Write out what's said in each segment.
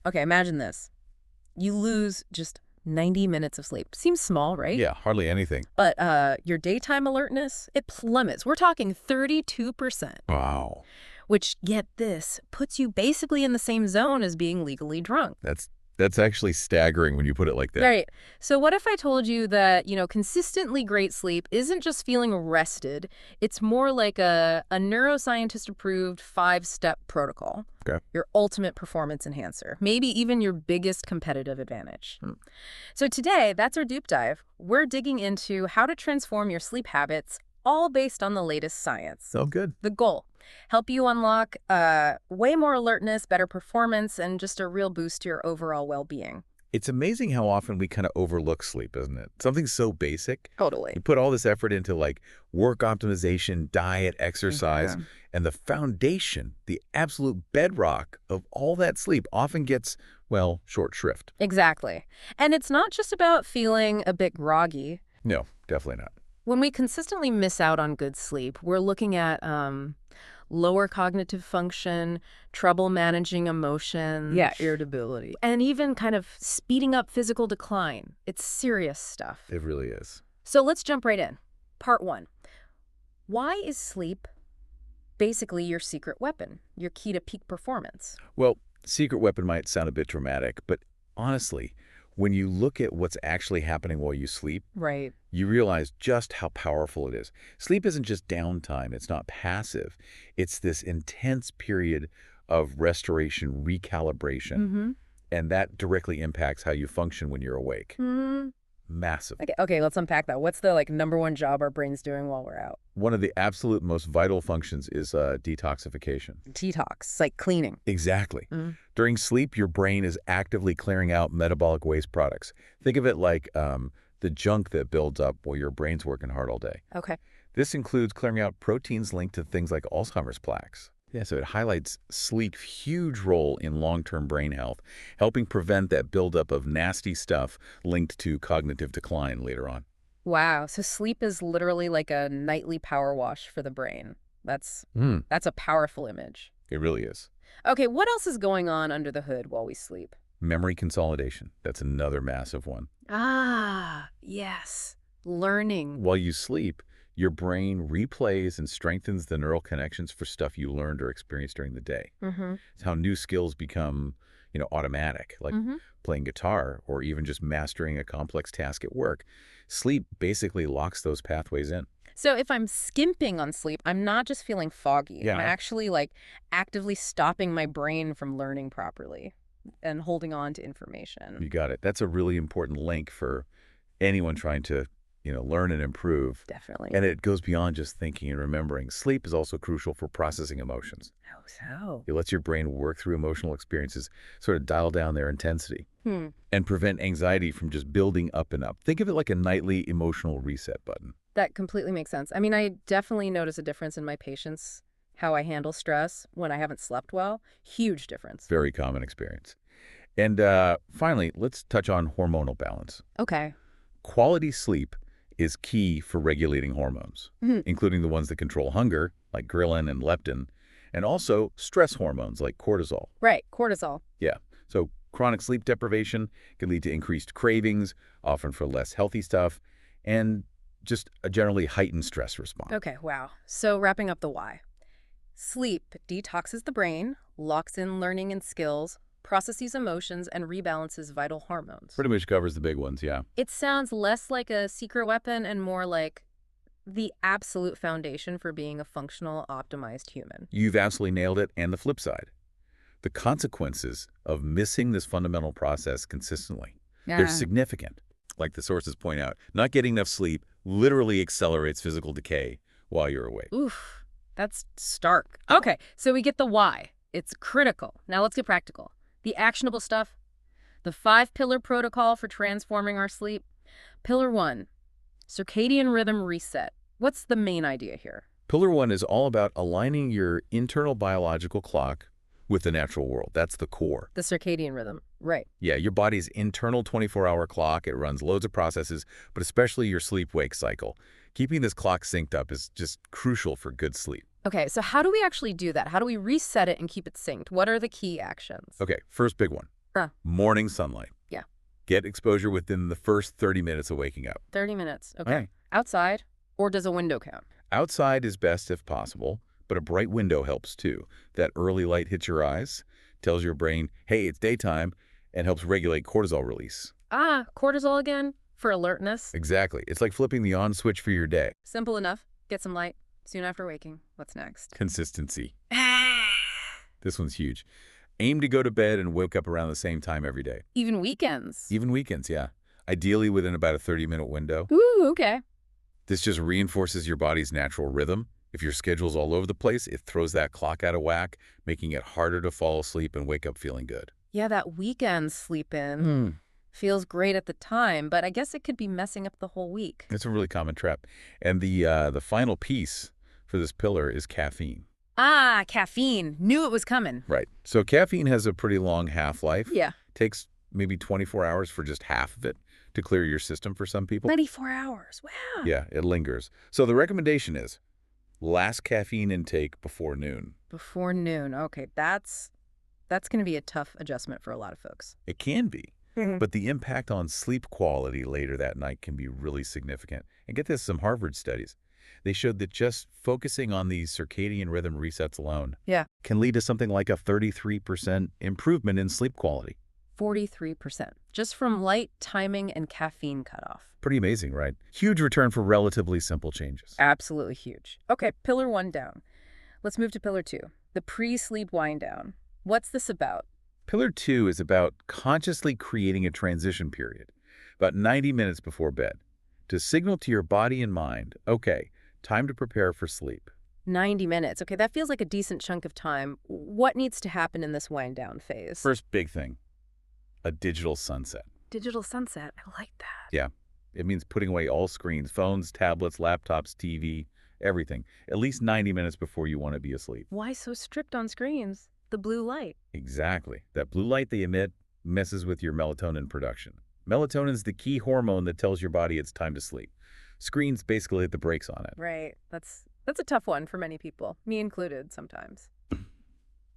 Okay, imagine this. You lose just 90 minutes of sleep. Seems small, right? Yeah, hardly anything. But your daytime alertness, it plummets. We're talking 32%, Wow. which, get this, puts you basically in the same zone as being legally drunk. That's actually staggering when you put it like that. Right. So what if I told you that, consistently great sleep isn't just feeling rested, it's more like a neuroscientist-approved 5-step protocol. Okay. Your ultimate performance enhancer, maybe even your biggest competitive advantage. So today, that's our deep dive. We're digging into how to transform your sleep habits, all based on the latest science. Oh, good. The goal, help you unlock way more alertness, better performance, and just a real boost to your overall well-being. It's amazing how often we kind of overlook sleep, isn't it? Something so basic. Totally. You put all this effort into like work optimization, diet, exercise, and the foundation, the absolute bedrock of all that sleep often gets, well, short shrift. Exactly. And it's not just about feeling a bit groggy. No, definitely not. When we consistently miss out on good sleep, we're looking at lower cognitive function, trouble managing emotions. Yeah, irritability. And even kind of speeding up physical decline. It's serious stuff. It really is. So let's jump right in. Part 1. Why is sleep basically your secret weapon, your key to peak performance? Well, secret weapon might sound a bit dramatic, but honestly, when you look at what's actually happening while you sleep, Right. you realize just how powerful it is. Sleep isn't just downtime. It's not passive. It's this intense period of restoration, recalibration, and that directly impacts how you function when you're awake. Massive. Okay, let's unpack that. What's the number one job our brain's doing while we're out? One of the absolute most vital functions is detoxification. Detox, like cleaning. Exactly. During sleep, your brain is actively clearing out metabolic waste products. Think of it like the junk that builds up while your brain's working hard all day. Okay. This includes clearing out proteins linked to things like Alzheimer's plaques. Yeah, so it highlights sleep's huge role in long-term brain health, helping prevent that buildup of nasty stuff linked to cognitive decline later on. Wow, so sleep is literally like a nightly power wash for the brain. That's a powerful image. It really is. Okay, what else is going on under the hood while we sleep? Memory consolidation. That's another massive one. Ah, yes. Learning. While you sleep, your brain replays and strengthens the neural connections for stuff you learned or experienced during the day. It's how new skills become, automatic, like playing guitar or even just mastering a complex task at work. Sleep basically locks those pathways in. So if I'm skimping on sleep, I'm not just feeling foggy. Yeah. I'm actually actively stopping my brain from learning properly and holding on to information. You got it. That's a really important link for anyone trying to, learn and improve. Definitely. And it goes beyond just thinking and remembering. Sleep is also crucial for processing emotions. How so? It lets your brain work through emotional experiences, sort of dial down their intensity, and prevent anxiety from just building up and up. Think of it like a nightly emotional reset button. That completely makes sense. I mean, I definitely notice a difference in my patience, how I handle stress when I haven't slept well. Huge difference. Very common experience. And finally, let's touch on hormonal balance. Okay. Quality sleep is key for regulating hormones, including the ones that control hunger, like ghrelin and leptin, and also stress hormones like cortisol. Right, cortisol. Yeah. So chronic sleep deprivation can lead to increased cravings, often for less healthy stuff, and just a generally heightened stress response. Okay, wow. So wrapping up the why. Sleep detoxes the brain, locks in learning and skills, processes emotions, and rebalances vital hormones. Pretty much covers the big ones, yeah. It sounds less like a secret weapon and more like the absolute foundation for being a functional, optimized human. You've absolutely nailed it. And the flip side, the consequences of missing this fundamental process consistently, they're significant. Like the sources point out, not getting enough sleep literally accelerates physical decay while you're awake. Oof, that's stark. Okay, so we get the why. It's critical. Now let's get practical. The actionable stuff, the 5-pillar protocol for transforming our sleep. Pillar 1, circadian rhythm reset. What's the main idea here? Pillar 1 is all about aligning your internal biological clock with the natural world. That's the core. The circadian rhythm, right. Yeah, your body's internal 24-hour clock. It runs loads of processes, but especially your sleep-wake cycle. Keeping this clock synced up is just crucial for good sleep. Okay, so how do we actually do that? How do we reset it and keep it synced? What are the key actions? Okay, first big one, Morning sunlight. Yeah. Get exposure within the first 30 minutes of waking up. 30 minutes. Okay. Right. Outside, or does a window count? Outside is best if possible, but a bright window helps too. That early light hits your eyes, tells your brain, hey, it's daytime, and helps regulate cortisol release. Ah, cortisol again? For alertness? Exactly. It's like flipping the on switch for your day. Simple enough. Get some light. Soon after waking. What's next? Consistency. This one's huge. Aim to go to bed and wake up around the same time every day. Even weekends? Even weekends, yeah. Ideally within about a 30-minute window. Ooh, okay. This just reinforces your body's natural rhythm. If your schedule's all over the place, it throws that clock out of whack, making it harder to fall asleep and wake up feeling good. Yeah, that weekend sleep-in feels great at the time, but I guess it could be messing up the whole week. It's a really common trap. And the final piece for this pillar is caffeine. Ah, caffeine. Knew it was coming. Right. So caffeine has a pretty long half-life. Yeah. Takes maybe 24 hours for just half of it to clear your system for some people. 24 hours. Wow. Yeah, it lingers. So the recommendation is last caffeine intake before noon. Before noon. Okay, that's going to be a tough adjustment for a lot of folks. It can be, but the impact on sleep quality later that night can be really significant. And get this, some Harvard studies. They showed that just focusing on these circadian rhythm resets alone can lead to something like a 33% improvement in sleep quality. 43%. Just from light, timing, and caffeine cutoff. Pretty amazing, right? Huge return for relatively simple changes. Absolutely huge. Okay, pillar 1 down. Let's move to pillar 2, the pre-sleep wind down. What's this about? Pillar 2 is about consciously creating a transition period, about 90 minutes before bed, to signal to your body and mind, okay, time to prepare for sleep. 90 minutes. Okay, that feels like a decent chunk of time. What needs to happen in this wind down phase? First big thing, a digital sunset. Digital sunset. I like that. Yeah, it means putting away all screens, phones, tablets, laptops, TV, everything, at least 90 minutes before you want to be asleep. Why so strict on screens? The blue light. Exactly. That blue light they emit messes with your melatonin production. Melatonin's the key hormone that tells your body it's time to sleep. Screens basically hit the brakes on it. Right. That's a tough one for many people, me included sometimes.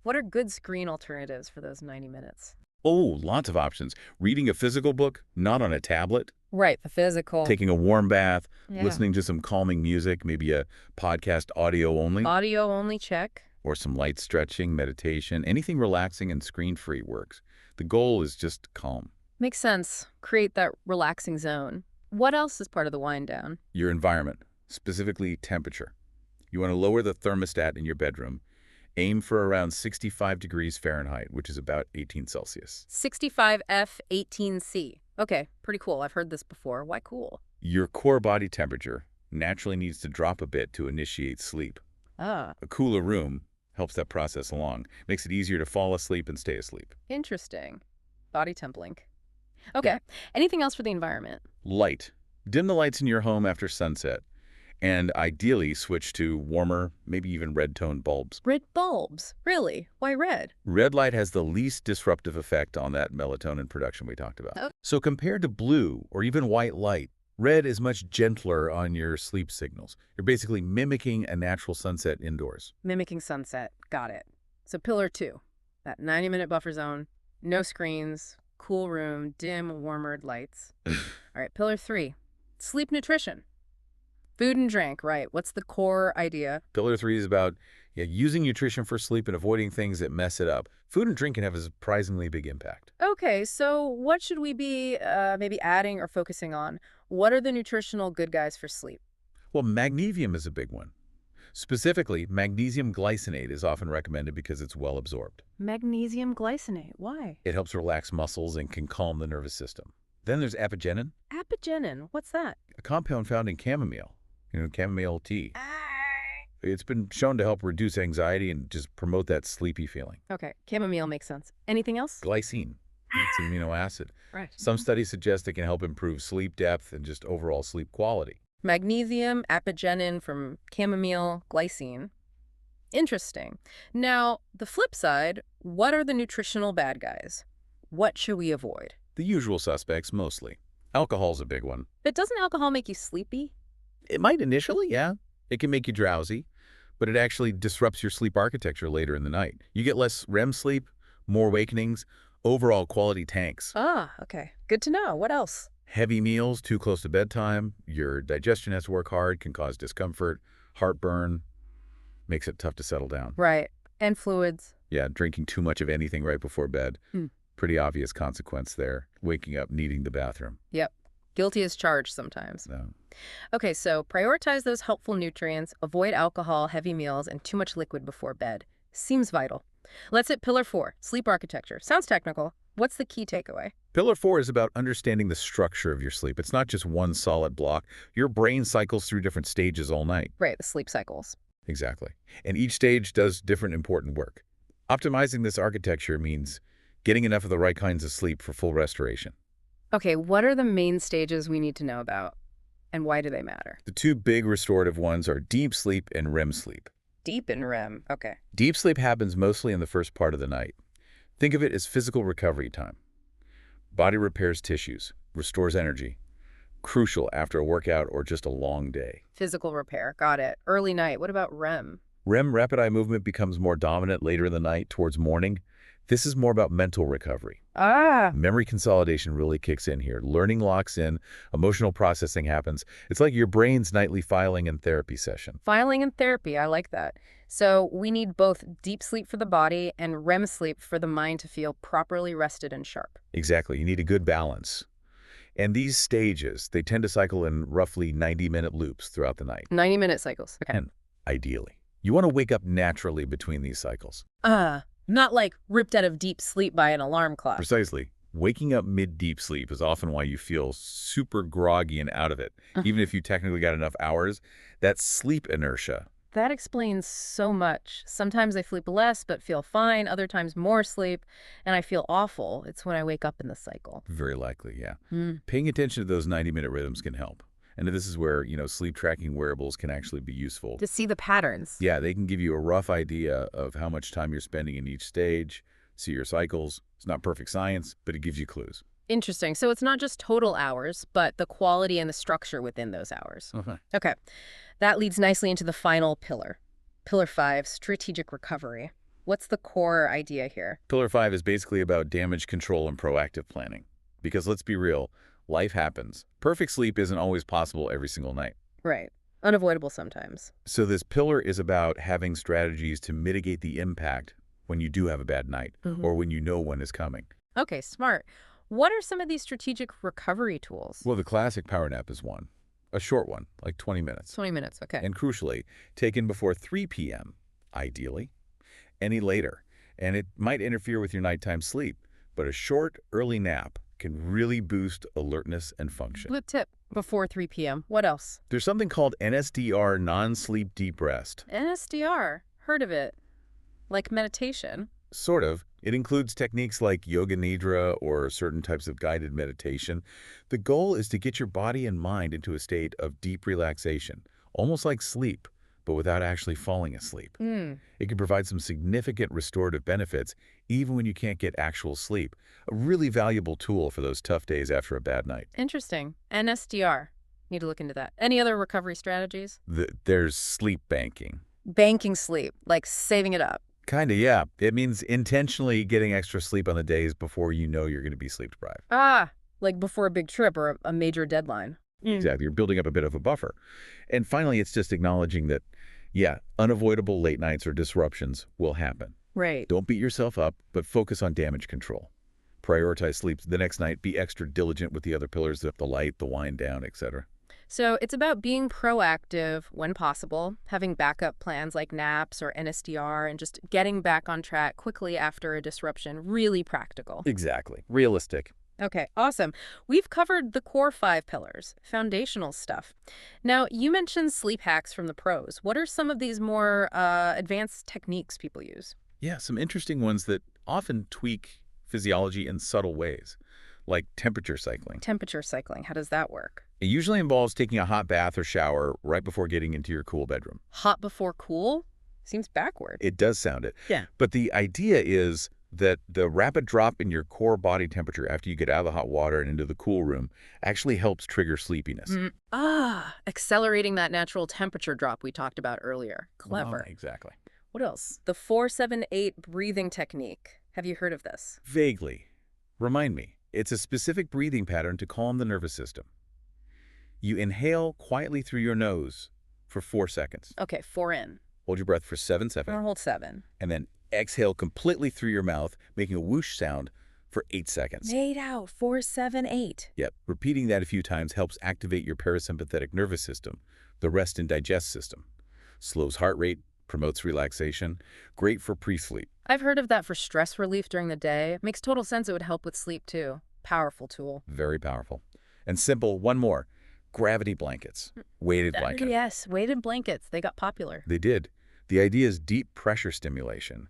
What are good screen alternatives for those 90 minutes? Oh, lots of options. Reading a physical book, not on a tablet. Right, the physical. Taking a warm bath, Yeah. listening to some calming music, maybe a podcast audio only, Audio only, check. or some light stretching, meditation, anything relaxing and screen-free works. The goal is just calm. Makes sense. Create that relaxing zone. What else is part of the wind down? Your environment, specifically temperature. You want to lower the thermostat in your bedroom. Aim for around 65 degrees Fahrenheit, which is about 18 Celsius. 65F 18C. Okay, pretty cool. I've heard this before. Why cool? Your core body temperature naturally needs to drop a bit to initiate sleep. Ah, A cooler room helps that process along, makes it easier to fall asleep and stay asleep. interesting. Body temp link. Okay. Anything else for the environment? Light. Dim the lights in your home after sunset, and ideally switch to warmer, maybe even red-toned bulbs. Red bulbs. Really? Why red? Red light has the least disruptive effect on that melatonin production we talked about. Oh. So compared to blue or even white light, red is much gentler on your sleep signals. You're basically mimicking a natural sunset indoors. Mimicking sunset. Got it. So pillar 2, that 90-minute buffer zone, no screens, cool room, dim, warmered lights. All right, pillar 3, sleep nutrition. Food and drink, right. What's the core idea? Pillar 3 is about using nutrition for sleep and avoiding things that mess it up. Food and drink can have a surprisingly big impact. Okay, so what should we be maybe adding or focusing on? What are the nutritional good guys for sleep? Well, magnesium is a big one. Specifically, magnesium glycinate is often recommended because it's well absorbed. Magnesium glycinate. Why? It helps relax muscles and can calm the nervous system. Then there's apigenin, Apigenin. What's that? a compound found in chamomile, chamomile tea. It's been shown to help reduce anxiety and just promote that sleepy feeling. Okay, chamomile makes sense. Anything else? Glycine, it's an amino acid. Right. Some studies suggest it can help improve sleep depth and just overall sleep quality. Magnesium, apigenin from chamomile, glycine. Interesting. Now, the flip side, what are the nutritional bad guys? What should we avoid? The usual suspects, mostly. Alcohol's a big one. But doesn't alcohol make you sleepy? It might initially, yeah. It can make you drowsy, but it actually disrupts your sleep architecture later in the night. You get less REM sleep, more awakenings, overall quality tanks. Ah, okay. Good to know. What else? Heavy meals too close to bedtime, your digestion has to work hard, can cause discomfort, heartburn, makes it tough to settle down. Right. And fluids. Yeah, drinking too much of anything right before bed, Hmm. pretty obvious consequence there. Waking up needing the bathroom. Yep. Guilty as charged sometimes. No. Okay, so prioritize those helpful nutrients, avoid alcohol, heavy meals, and too much liquid before bed. Seems vital. Let's hit pillar 4, sleep architecture. Sounds technical. What's the key takeaway? Pillar 4 is about understanding the structure of your sleep. It's not just one solid block. Your brain cycles through different stages all night. Right, the sleep cycles. Exactly. And each stage does different important work. Optimizing this architecture means getting enough of the right kinds of sleep for full restoration. Okay, what are the main stages we need to know about, and why do they matter? The two big restorative ones are deep sleep and REM sleep. Deep and REM. Okay. Deep sleep happens mostly in the first part of the night. Think of it as physical recovery time. Body repairs tissues, restores energy. Crucial after a workout or just a long day. Physical repair. Got it. Early night. What about REM? REM, rapid eye movement, becomes more dominant later in the night towards morning. This is more about mental recovery. Ah. Memory consolidation really kicks in here. Learning locks in, emotional processing happens. It's like your brain's nightly filing and therapy session. Filing and therapy. I like that. So we need both deep sleep for the body and REM sleep for the mind to feel properly rested and sharp. Exactly. You need a good balance. And these stages, they tend to cycle in roughly 90-minute loops throughout the night. 90-minute cycles. Okay. And ideally, you want to wake up naturally between these cycles. Not like ripped out of deep sleep by an alarm clock. Precisely. Waking up mid-deep sleep is often why you feel super groggy and out of it. Even if you technically got enough hours, that's sleep inertia. That explains so much. Sometimes I sleep less but feel fine, other times more sleep, and I feel awful. It's when I wake up in the cycle. Very likely, yeah. Paying attention to those 90-minute rhythms can help. And this is where, sleep tracking wearables can actually be useful. To see the patterns. Yeah, they can give you a rough idea of how much time you're spending in each stage, see your cycles. It's not perfect science, but it gives you clues. Interesting. So it's not just total hours, but the quality and the structure within those hours. Okay. That leads nicely into the final pillar. Pillar 5, strategic recovery. What's the core idea here? Pillar 5 is basically about damage control and proactive planning. Because let's be real, life happens. Perfect sleep isn't always possible every single night. Right. Unavoidable sometimes. So this pillar is about having strategies to mitigate the impact when you do have a bad night or when you know one is coming. Okay, smart. What are some of these strategic recovery tools? Well, the classic power nap is one. A short one, like 20 minutes. 20 minutes, okay. And crucially, taken before 3 p.m., ideally, any later. And it might interfere with your nighttime sleep, but a short, early nap can really boost alertness and function. Good tip. Before 3 p.m. What else? There's something called NSDR, non-sleep deep rest. NSDR. Heard of it. Like meditation. Sort of. It includes techniques like yoga nidra or certain types of guided meditation. The goal is to get your body and mind into a state of deep relaxation, almost like sleep, but without actually falling asleep. It can provide some significant restorative benefits even when you can't get actual sleep. A really valuable tool for those tough days after a bad night. Interesting. NSDR. Need to look into that. Any other recovery strategies? There's sleep banking. Banking sleep, like saving it up. Kinda, yeah. It means intentionally getting extra sleep on the days before you know you're going to be sleep deprived. Like before a big trip or a major deadline. Exactly. You're building up a bit of a buffer. And finally, it's just acknowledging that, yeah, unavoidable late nights or disruptions will happen. Right. Don't beat yourself up, but focus on damage control. Prioritize sleep the next night. Be extra diligent with the other pillars, the light, the wind down, etc. So it's about being proactive when possible, having backup plans like naps or NSDR, and just getting back on track quickly after a disruption. Really practical. Exactly. Realistic. Okay, awesome. We've covered the core 5 pillars, foundational stuff. Now, you mentioned sleep hacks from the pros. What are some of these more advanced techniques people use? Yeah, some interesting ones that often tweak physiology in subtle ways, like temperature cycling. Temperature cycling, how does that work? It usually involves taking a hot bath or shower right before getting into your cool bedroom. Hot before cool? Seems backward. It does sound it. Yeah. But the idea is that the rapid drop in your core body temperature after you get out of the hot water and into the cool room actually helps trigger sleepiness. Accelerating that natural temperature drop we talked about earlier. Clever. Exactly. What else? The 4-7-8 breathing technique. Have you heard of this? Vaguely. Remind me, it's a specific breathing pattern to calm the nervous system. You inhale quietly through your nose for 4 seconds. Okay, 4 in. Hold your breath for 7 I'm seconds. gonna hold 7. And then exhale completely through your mouth, making a whoosh sound for 8 seconds. 8 out, 4, 7, 8. Yep. Repeating that a few times helps activate your parasympathetic nervous system, the rest and digest system. Slows heart rate, promotes relaxation. Great for pre-sleep. I've heard of that for stress relief during the day. Makes total sense it would help with sleep too. Powerful tool. Very powerful. And simple, one more. Gravity blankets. Weighted blankets. Yes, weighted blankets. They got popular. They did. The idea is deep pressure stimulation.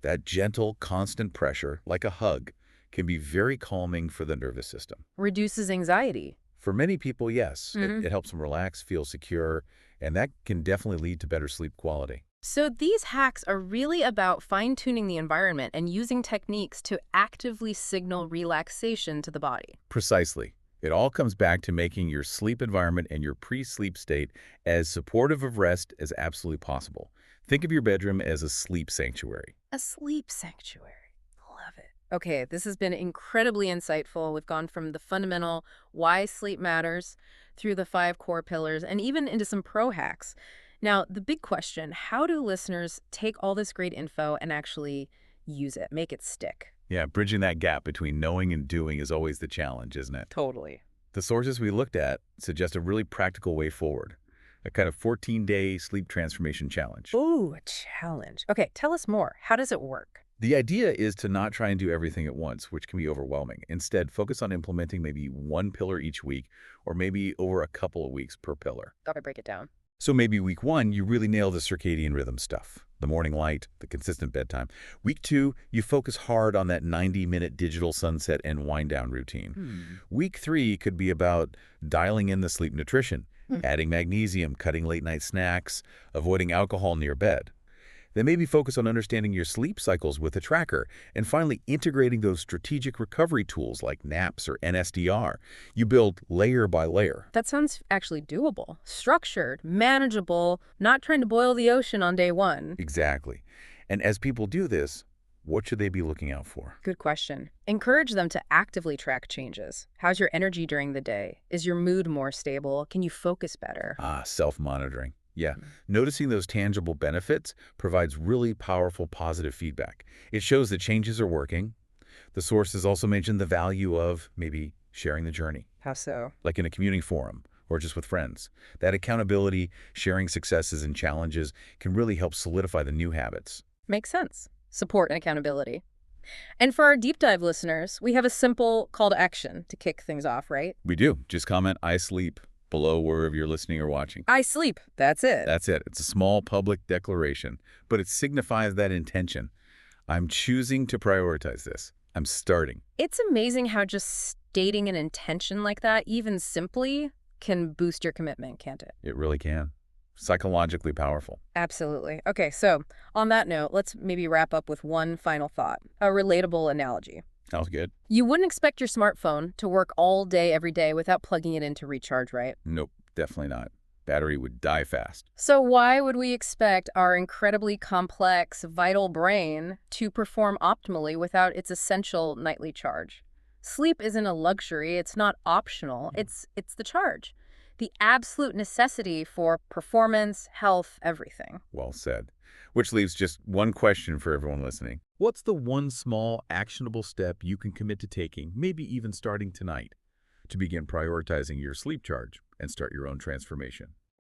That gentle, constant pressure, like a hug, can be very calming for the nervous system. Reduces anxiety. For many people, yes. It helps them relax, feel secure, and that can definitely lead to better sleep quality. So these hacks are really about fine-tuning the environment and using techniques to actively signal relaxation to the body. Precisely. It all comes back to making your sleep environment and your pre-sleep state as supportive of rest as absolutely possible. Think of your bedroom as a sleep sanctuary. A sleep sanctuary. Love it. Okay, this has been incredibly insightful. We've gone from the fundamental why sleep matters through the 5 core pillars and even into some pro hacks. Now, the big question, how do listeners take all this great info and actually use it, make it stick? Yeah, bridging that gap between knowing and doing is always the challenge, isn't it? Totally. The sources we looked at suggest a really practical way forward, a kind of 14-day sleep transformation challenge. Ooh, a challenge. Okay, tell us more. How does it work? The idea is to not try and do everything at once, which can be overwhelming. Instead, focus on implementing maybe one pillar each week, or maybe over a couple of weeks per pillar. Gotta break it down. So maybe week 1, you really nail the circadian rhythm stuff, the morning light, the consistent bedtime. Week 2, you focus hard on that 90-minute digital sunset and wind-down routine. Week 3 could be about dialing in the sleep nutrition, adding magnesium, cutting late-night snacks, avoiding alcohol near bed. Then maybe focus on understanding your sleep cycles with a tracker, and finally integrating those strategic recovery tools like naps or NSDR. You build layer by layer. That sounds actually doable, structured, manageable, not trying to boil the ocean on day 1. Exactly. And as people do this, what should they be looking out for? Good question. Encourage them to actively track changes. How's your energy during the day? Is your mood more stable? Can you focus better? Self-monitoring. Yeah, noticing those tangible benefits provides really powerful positive feedback. It shows that changes are working. The sources also mentioned the value of maybe sharing the journey, How so? like in a commuting forum or just with friends. That accountability, sharing successes and challenges can really help solidify the new habits. Makes sense. Support and accountability. And for our deep dive listeners, we have a simple call to action to kick things off, right? We do. Just comment, "I sleep," below wherever you're listening or watching. I sleep. That's it. That's it. It's a small public declaration, but it signifies that intention. I'm choosing to prioritize this. I'm starting. It's amazing how just stating an intention like that, even simply, can boost your commitment, can't it? It really can. Psychologically powerful. Absolutely. Okay, so on that note, let's maybe wrap up with one final thought, a relatable analogy. Sounds good. You wouldn't expect your smartphone to work all day, every day without plugging it in to recharge, right? Nope, definitely not. Battery would die fast. So why would we expect our incredibly complex, vital brain to perform optimally without its essential nightly charge? Sleep isn't a luxury. It's not optional. It's the charge. The absolute necessity for performance, health, everything. Well said. Which leaves just one question for everyone listening. What's the one small, actionable step you can commit to taking, maybe even starting tonight, to begin prioritizing your sleep charge and start your own transformation?